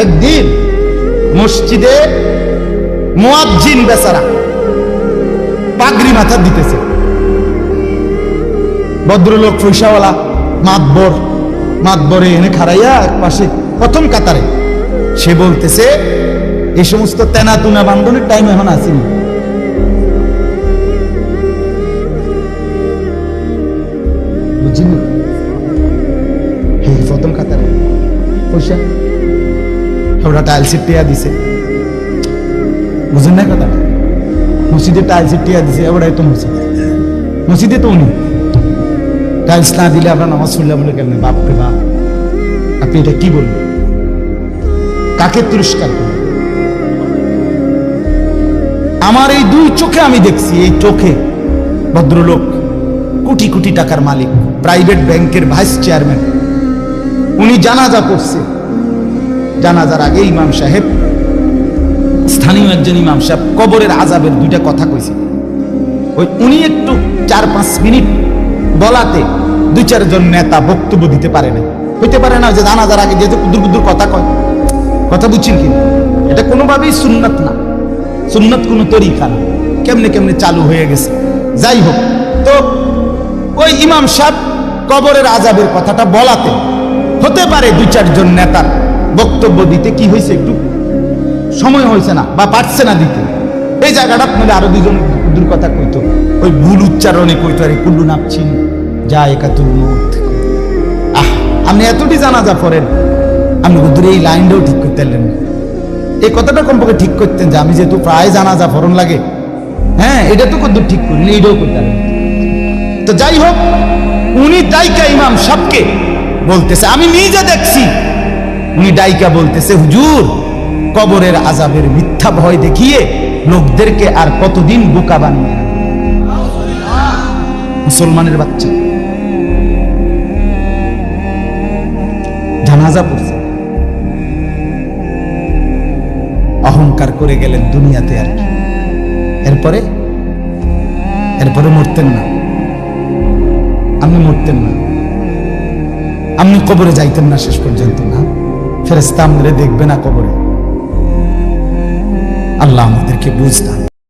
একদিন মসজিদে মুয়াজ্জিন বেচারা পাগড়ি মাথা দিতেছে, ভদ্রলোক পয়সাওয়ালা মাতবরে এনে খাড়াইয়া এক পাশে প্রথম কাতারে সে বলতেছে, এই সমস্ত তেনা তুনা বান্ধনের টাইম এখন আসেনি। বুঝিনি প্রথম কাতারে পয়সা ওরা টাইলসের টিয়া দিছে, বুঝেন না কথা, মসজিদে টাইলসের টিয়া দিছে, ওরাই তো মসজিদে তো উনি টাইলস না দিলে আমরা নামাজ পড়লাম বলে কেন? বাপরে বাপ, আপনি এটা কি বলবেন? কাকে তিরস্কার করবেন? আমার এই দুই চোখে আমি দেখছি, এই চোখে ভদ্রলোক কোটি কোটি টাকার মালিক, প্রাইভেট ব্যাংকের ভাইস চেয়ারম্যান, উনি জানাজা করছে। জানাজার আগে ইমাম সাহেব, স্থানীয় একজন ইমাম সাহেব কবরের আযাবের দুইটা কথা কইছে। ওই উনি একটু 4-5 মিনিট বলাতে 2-4 জন নেতা বক্তব্য দিতে পারে না, হইতে পারে না যে জানাজার আগে যে কুদুর কথা কয়, কথা বুঝছেন কি? এটা কোনোভাবেই সুন্নাত না, সুন্নাত কোনো তরিকা না, কেমনে কেমনে চালু হয়ে গেছে। যাই হোক, তো ওই ইমাম সাহেব কবরের আযাবের কথাটা বলাতে হতে পারে 2-4 জন নেতার বক্তব্য দিতে কি হয়েছে, একটু সময় হয়েছে না বা পারছে না দিতে। এই জায়গাটা আপনাদের আরো 2 জন দূর কথা কইতো, ওই ভুল উচ্চারণে কইতো, আরে কুল্লু নাপছিন যা একাতুল মউত। আপনি এতটি জানাজা পড়েন, আপনি দূরে এই লাইনটাও ঠিক করতে পারলেন না। এই কথাটা কমপক্ষে ঠিক করতেন যে আমি যেহেতু প্রায় জানাজা পড়ন লাগে, হ্যাঁ এটা তো কত ঠিক করিনি, এইটাও করতে পারেন। তো যাই হোক, উনি ডাইকা ইমাম সাহেবকে বলতেছে, আমি নিজে দেখছি, উনি ডাইকা বলতেছে, হুজুর কবরের আযাবের মিথ্যা ভয় দেখিয়ে লোকদেরকে আর কতদিন বোকা বানিয়ে। মুসলমানের বাচ্চা জানাজা পড়ছে, অহংকার করে গেলেন দুনিয়াতে আর কি। এরপরে মরতেন না, আপনি মরতেন না, আপনি কবরে যাইতেন না শেষ পর্যন্ত, না ফেরেশতা আমাদের দেখবে না কবরে। আল্লাহ আমাদেরকে বুঝ দান।